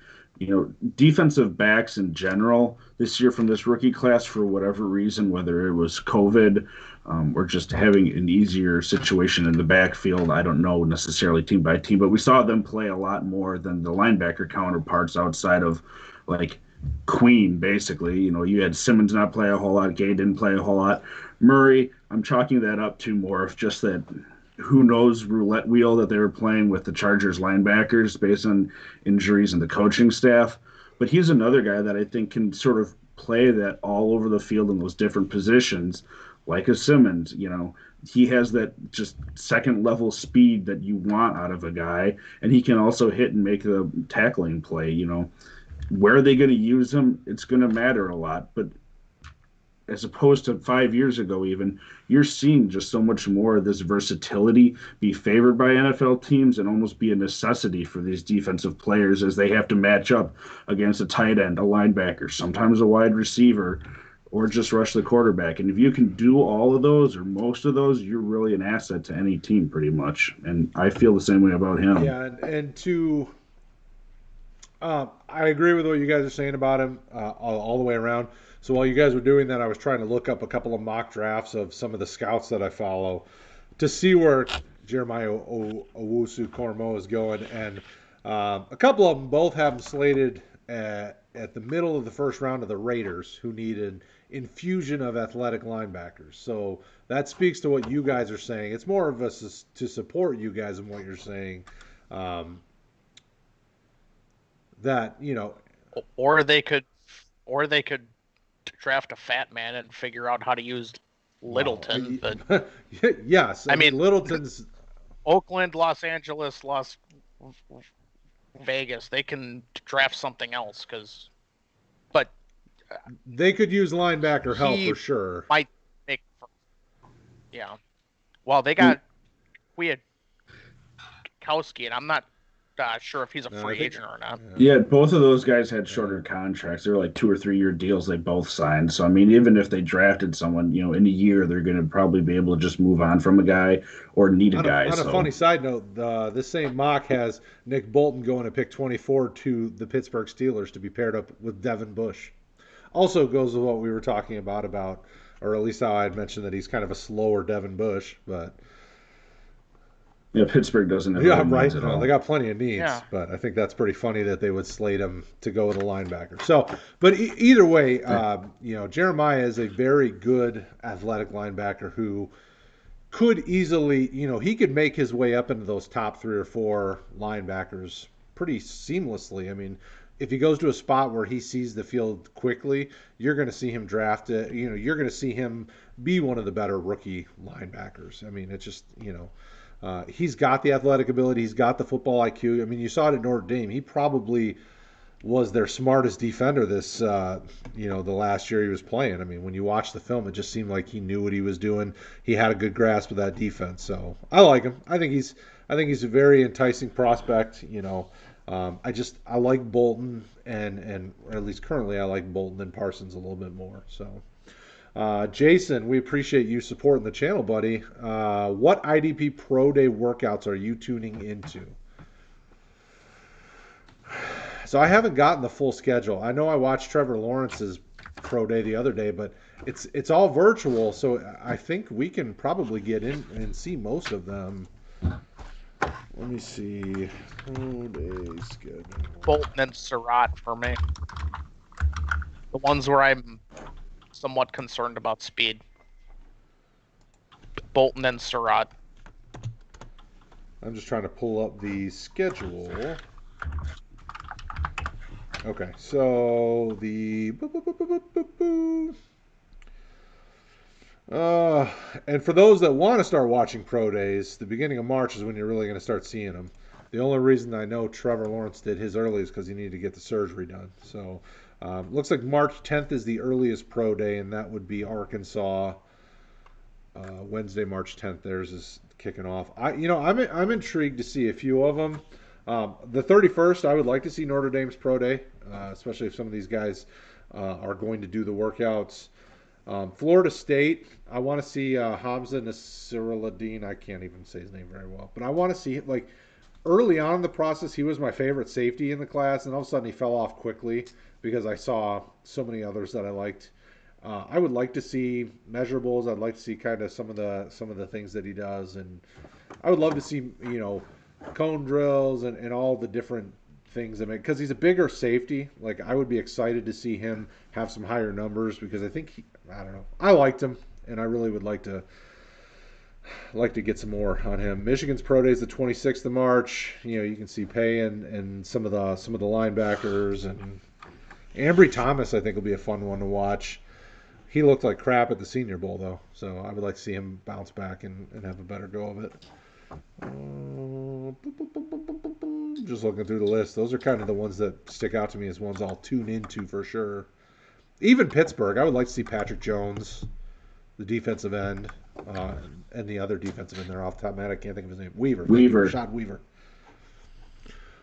Defensive backs in general this year from this rookie class, for whatever reason, whether it was COVID or just having an easier situation in the backfield, I don't know necessarily team by team, but we saw them play a lot more than the linebacker counterparts outside of like Queen, basically. You had Simmons not play a whole lot, Gay didn't play a whole lot. Murray, I'm chalking that up to more of just that who knows roulette wheel that they were playing with the Chargers linebackers based on injuries and the coaching staff. But he's another guy that I think can sort of play that all over the field in those different positions, like a Simmons. He has that just second level speed that you want out of a guy, and he can also hit and make the tackling play. Where are they going to use him? It's going to matter a lot, but as opposed to 5 years ago, even, you're seeing just so much more of this versatility be favored by NFL teams and almost be a necessity for these defensive players as they have to match up against a tight end, a linebacker, sometimes a wide receiver, or just rush the quarterback. And if you can do all of those or most of those, you're really an asset to any team pretty much. And I feel the same way about him. Yeah, and to I agree with what you guys are saying about him all the way around. So while you guys were doing that, I was trying to look up a couple of mock drafts of some of the scouts that I follow to see where Jeremiah Owusu-Koramoah is going. And a couple of them both have him slated at the middle of the first round of the Raiders, who need an infusion of athletic linebackers. So that speaks to what you guys are saying. It's more of us to support you guys in what you're saying. That, Or they could draft a fat man and figure out how to use Littleton. But yes, I mean Littleton's Oakland, Los Angeles, Las Vegas. They can draft something else but they could use linebacker help for sure. Might make, yeah. Well, they got Kwiatkowski, and I'm not sure if he's a free agent or not. Yeah, both of those guys had shorter contracts. They were like 2 or 3 year deals they both signed. So, I mean, even if they drafted someone, in a year, they're going to probably be able to just move on from a guy or need a guy. On a funny side note, this same mock has Nick Bolton going to pick 24 to the Pittsburgh Steelers to be paired up with Devin Bush. Also goes with what we were talking about, or at least how I had mentioned that he's kind of a slower Devin Bush, but... Yeah, Pittsburgh doesn't have right. They got plenty of needs, but I think that's pretty funny that they would slate him to go with a linebacker. So, but either way, Jeremiah is a very good athletic linebacker who could easily, he could make his way up into those top 3 or 4 linebackers pretty seamlessly. I mean, if he goes to a spot where he sees the field quickly, you're going to see him drafted. You're going to see him be one of the better rookie linebackers. I mean, it's just, he's got the athletic ability. He's got the football IQ. I mean, you saw it at Notre Dame. He probably was their smartest defender this, the last year he was playing. I mean, when you watch the film, it just seemed like he knew what he was doing. He had a good grasp of that defense. So I like him. I think he's a very enticing prospect. I like Bolton, and at least currently I like Bolton and Parsons a little bit more. So. Jason, we appreciate you supporting the channel, buddy. What IDP Pro Day workouts are you tuning into? So I haven't gotten the full schedule. I know I watched Trevor Lawrence's Pro Day the other day, but it's all virtual, so I think we can probably get in and see most of them. Let me see. Pro Day schedule. Bolton and Surratt for me. The ones where I'm somewhat concerned about speed. Bolton and Surratt. I'm just trying to pull up the schedule. Okay, so the and for those that want to start watching pro days, the beginning of March is when you're really going to start seeing them. The only reason I know Trevor Lawrence did his early is because he needed to get the surgery done. So looks like March 10th is the earliest pro day, and that would be Arkansas. Wednesday, March 10th. Theirs is kicking off. I'm intrigued to see a few of them. The 31st, I would like to see Notre Dame's pro day, especially if some of these guys are going to do the workouts. Florida State, I want to see Hamza Nasruddin. I can't even say his name very well, but I want to see, like, early on in the process, he was my favorite safety in the class, and all of a sudden he fell off quickly because I saw so many others that I liked. I would like to see measurables. I'd like to see kind of some of the things that he does, and I would love to see cone drills and all the different things. I mean, because he's a bigger safety. Like, I would be excited to see him have some higher numbers because I think I don't know. I liked him, and I really would like to get some more on him. Michigan's pro day is the 26th of March. You can see Paye and some of the linebackers, and Ambry Thomas I think will be a fun one to watch. He looked like crap at the Senior Bowl, though, so I would like to see him bounce back and have a better go of it. Just looking through the list. Those are kind of the ones that stick out to me as ones I'll tune into for sure. Even Pittsburgh, I would like to see Patrick Jones, the defensive end, and the other defensive end there off the top of my head. I can't think of his name. Weaver. Rashad Weaver.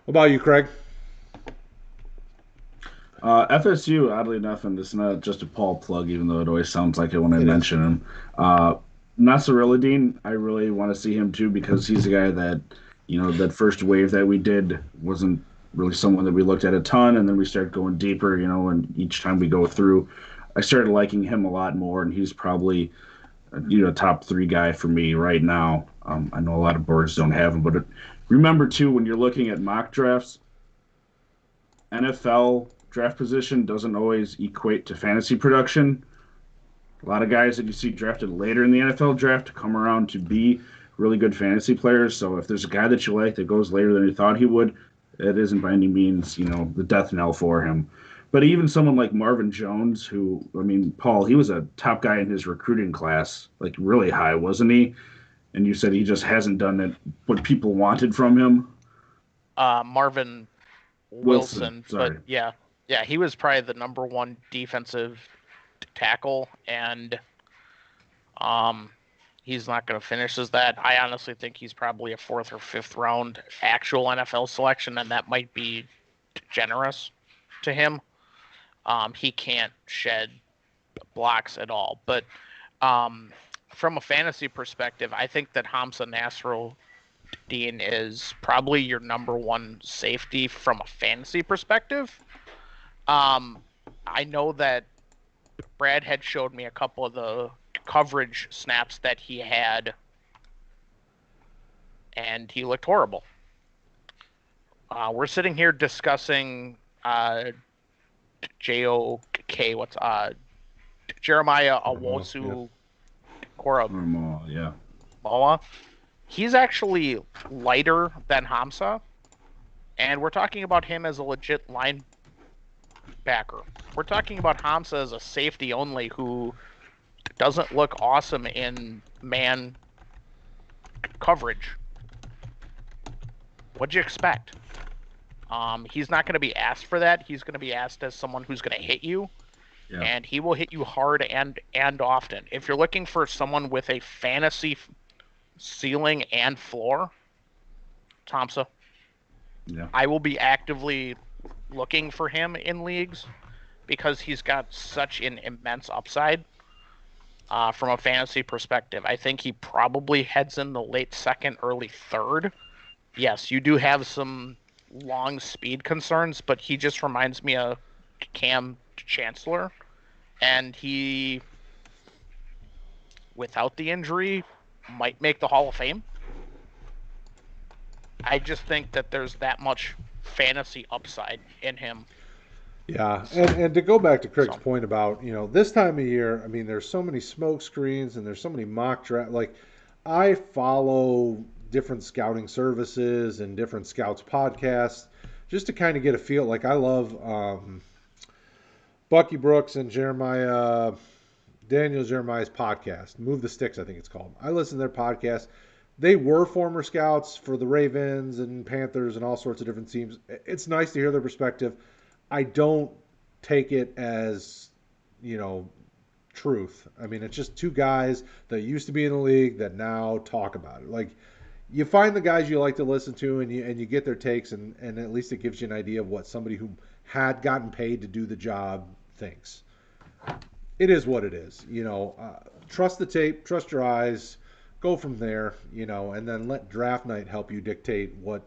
What about you, Kraig? FSU, oddly enough, and this is not just a Paul plug, even though it always sounds like it when I mention him. Nasruddin, I really want to see him too because he's a guy that, that first wave that we did wasn't really someone that we looked at a ton, and then we started going deeper, and each time we go through, I started liking him a lot more, and he's probably, top 3 guy for me right now. I know a lot of boards don't have him, but remember too, when you're looking at mock drafts, NFL draft position doesn't always equate to fantasy production. A lot of guys that you see drafted later in the NFL draft come around to be really good fantasy players. So if there's a guy that you like that goes later than you thought he would, it isn't by any means, the death knell for him. But even someone like Marvin Jones, who, Paul, he was a top guy in his recruiting class, like really high, wasn't he? And you said he just hasn't done it, what people wanted from him. Marvin Wilson, sorry. But yeah, he was probably the number 1 defensive tackle, and he's not going to finish as that. I honestly think he's probably a 4th or 5th round actual NFL selection, and that might be generous to him. He can't shed blocks at all. But from a fantasy perspective, I think that Hamza Nasruddin is probably your number 1 safety from a fantasy perspective. I know that Brad had showed me a couple of the coverage snaps that he had, and he looked horrible. We're sitting here discussing Jeremiah Owusu-Koramoah. Yeah. He's actually lighter than Hamza, and we're talking about him as a legit linebacker. We're talking about Hamza as a safety only who doesn't look awesome in man coverage. What'd you expect? He's not going to be asked for that. He's going to be asked as someone who's going to hit you, and he will hit you hard and often. If you're looking for someone with a fantasy ceiling and floor, Hamza. Yeah. I will be actively looking for him in leagues because he's got such an immense upside from a fantasy perspective. I think he probably heads in the late 2nd, early 3rd. Yes, you do have some long speed concerns, but he just reminds me of Cam Chancellor, and he, without the injury, might make the Hall of Fame. I just think that there's that much fantasy upside in him. Yeah, and to go back to Craig's point about, this time of year, there's so many smoke screens and there's so many mock draft. Like, I follow different scouting services and different scouts podcasts, just to kind of get a feel. Like I love Bucky Brooks and Daniel Jeremiah's podcast, Move the Sticks, I think it's called. I listen to their podcast. They were former scouts for the Ravens and Panthers and all sorts of different teams. It's nice to hear their perspective. I don't take it as, truth. I mean, it's just two guys that used to be in the league that now talk about it. Like, you find the guys you like to listen to, and you get their takes, and at least it gives you an idea of what somebody who had gotten paid to do the job thinks. It is what it is. Trust the tape, trust your eyes, go from there, and then let draft night help you dictate what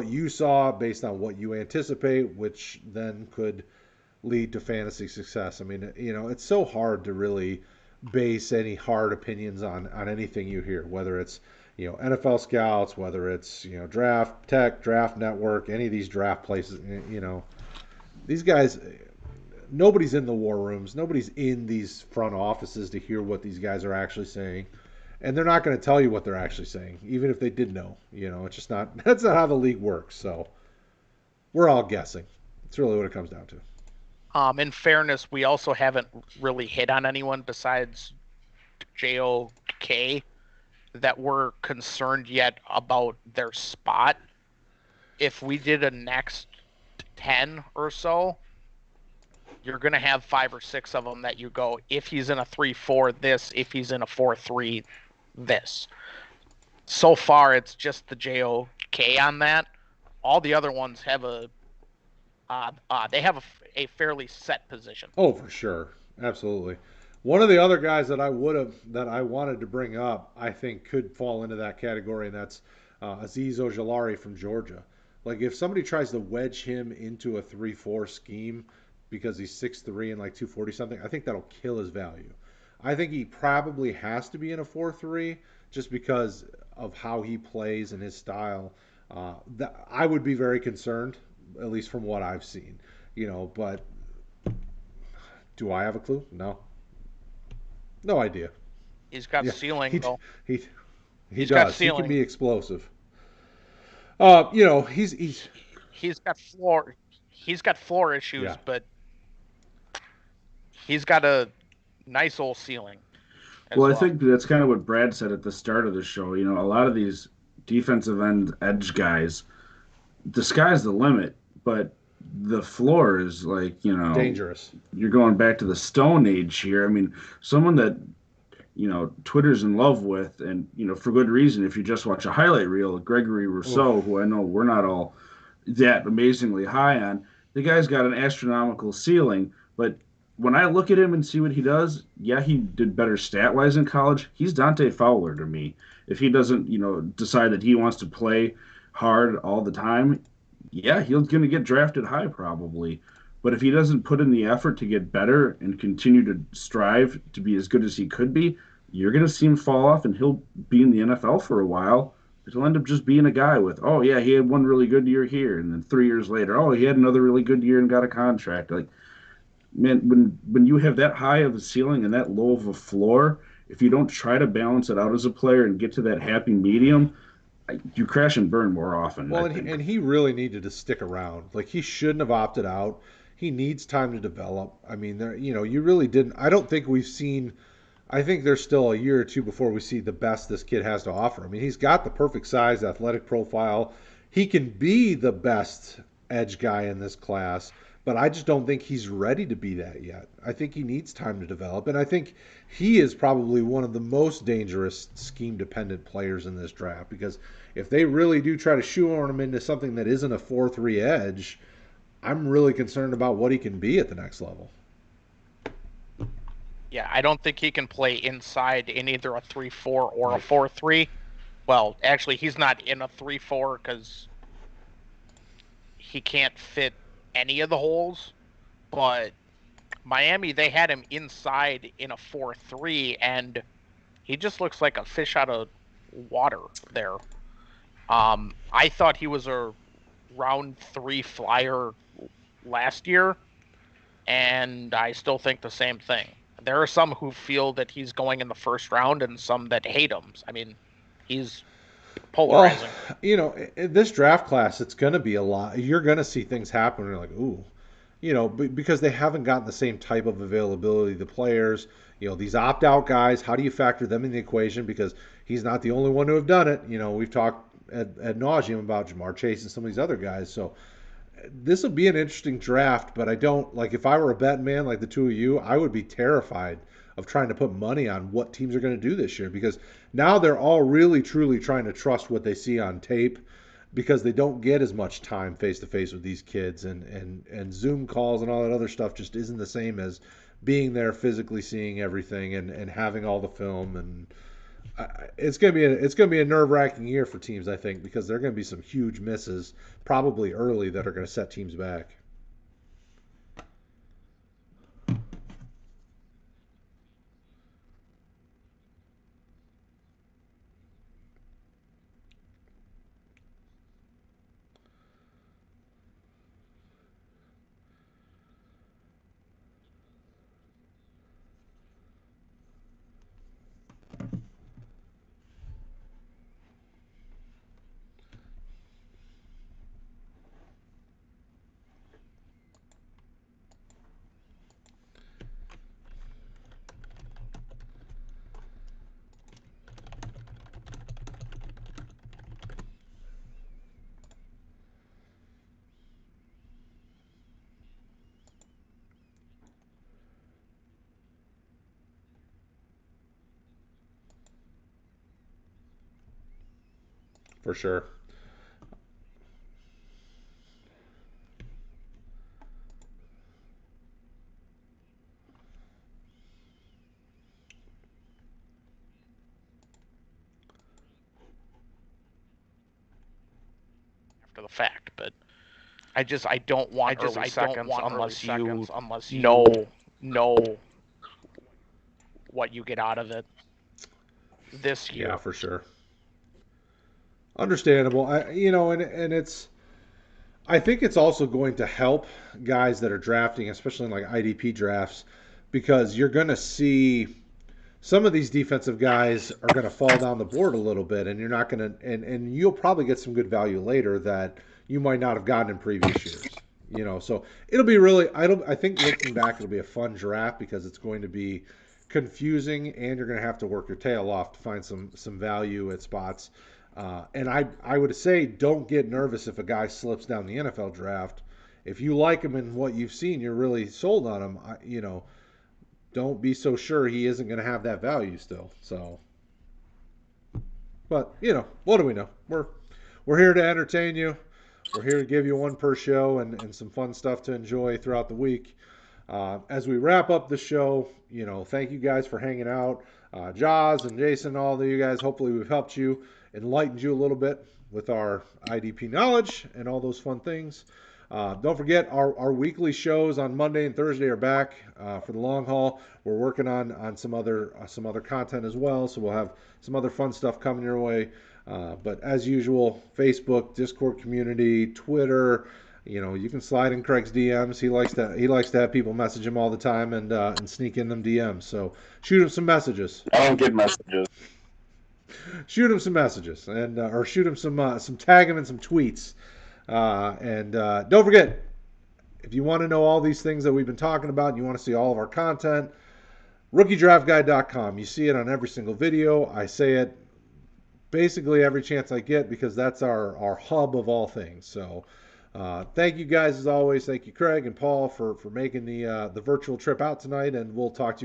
you saw based on what you anticipate, which then could lead to fantasy success. I mean, it's so hard to really base any hard opinions on anything you hear, whether it's, NFL scouts, whether it's, draft tech, draft network, any of these draft places, these guys, nobody's in the war rooms, nobody's in these front offices to hear what these guys are actually saying. And they're not going to tell you what they're actually saying, even if they did know. It's just not, that's not how the league works. So we're all guessing. It's really what it comes down to. In fairness, we also haven't really hit on anyone besides JOK that we're concerned yet about their spot. If we did a next 10 or so, you're going to have 5 or 6 of them that you go, if he's in a 3-4, this, if he's in a 4-3, this. So far, it's just the JOK on that. All the other ones have they have a fairly set position. Oh, for sure. Absolutely. One of the other guys that I wanted to bring up, I think could fall into that category, and that's Azeez Ojulari from Georgia. Like, if somebody tries to wedge him into a 3-4 scheme because he's 6'3" and like 240 something, I think that'll kill his value. I think he probably has to be in a 4-3 just because of how he plays and his style. I would be very concerned, at least from what I've seen. But do I have a clue? No. No idea. He's got ceiling, though. He He's does. got ceiling. He can be explosive. He's got floor. He's got floor issues, yeah. But he's got a nice old ceiling. Well, I think that's kind of what Brad said at the start of the show. A lot of these defensive end edge guys, the sky's the limit, but the floor is like, dangerous. You're going back to the Stone Age here. I mean, someone that, Twitter's in love with, and, for good reason, if you just watch a highlight reel, Gregory Rousseau, who I know we're not all that amazingly high on, the guy's got an astronomical ceiling, but when I look at him and see what he does, yeah, he did better stat-wise in college. He's Dante Fowler to me. If he doesn't, decide that he wants to play hard all the time, yeah, he's going to get drafted high probably. But if he doesn't put in the effort to get better and continue to strive to be as good as he could be, you're going to see him fall off, and he'll be in the NFL for a while. He'll end up just being a guy with, oh, yeah, he had one really good year here, and then 3 years later, oh, he had another really good year and got a contract. Like, man, when you have that high of a ceiling and that low of a floor, if you don't try to balance it out as a player and get to that happy medium, you crash and burn more often. Well, and he really needed to stick around. Like, he shouldn't have opted out. He needs time to develop. I mean, you really didn't. I don't think we've seen. I think there's still a year or two before we see the best this kid has to offer. I mean, he's got the perfect size, athletic profile. He can be the best edge guy in this class, but I just don't think he's ready to be that yet. I think he needs time to develop, and I think he is probably one of the most dangerous scheme-dependent players in this draft, because if they really do try to shoehorn him into something that isn't a 4-3 edge, I'm really concerned about what he can be at the next level. Yeah, I don't think he can play inside in either a 3-4 or a 4-3. Well, actually, he's not in a 3-4 because he can't fit any of the holes. But Miami, they had him inside in a 4-3, and he just looks like a fish out of water there. I thought he was a round 3 flyer last year, and I still think the same thing. There are some who feel that he's going in the first round and some that hate him. I mean, he's polarizing. In this draft class, it's going to be a lot. You're going to see things happen where you're like, ooh, because they haven't gotten the same type of availability. The players, these opt-out guys, how do you factor them in the equation? Because he's not the only one to have done it. We've talked ad nauseum about Jamar Chase and some of these other guys. So this will be an interesting draft, but I don't like if I were a betting man like the two of you, I would be terrified of trying to put money on what teams are going to do this year because now they're all really truly trying to trust what they see on tape because they don't get as much time face to face with these kids and Zoom calls and all that other stuff just isn't the same as being there physically seeing everything and having all the film and it's gonna be a nerve-wracking year for teams, I think, because there are gonna be some huge misses, probably early, that are gonna set teams back. For sure. After the fact, but I don't want early seconds unless you know what you get out of it this year. Yeah, for sure. Understandable. And it's. I think it's also going to help guys that are drafting, especially in like IDP drafts, because you're going to see some of these defensive guys are going to fall down the board a little bit, and you're not going to, and you'll probably get some good value later that you might not have gotten in previous years. So it'll be really. I think looking back, it'll be a fun draft because it's going to be confusing, and you're going to have to work your tail off to find some value at spots. And I would say don't get nervous if a guy slips down the NFL draft. If you like him and what you've seen, you're really sold on him. Don't be so sure he isn't going to have that value still. So, but what do we know? We're here to entertain you. We're here to give you one per show and some fun stuff to enjoy throughout the week. As we wrap up the show, thank you guys for hanging out. Jaws and Jason, all of you guys, hopefully we've helped you, enlightened you a little bit with our IDP knowledge and all those fun things. Don't forget our weekly shows on Monday and Thursday are back for the long haul. We're working on some other content as well, so we'll have some other fun stuff coming your way. But as usual, Facebook, Discord community, Twitter. You can slide in Kraig's DMs. He likes to have people message him all the time and sneak in them DMs. So shoot him some messages. I don't get messages. Shoot him some messages or shoot him some tag him in some tweets. And don't forget, if you want to know all these things that we've been talking about and you want to see all of our content, rookiedraftguide.com. You see it on every single video. I say it basically every chance I get because that's our hub of all things. So thank you guys as always. Thank you, Kraig and Paul, for making the virtual trip out tonight, and we'll talk to you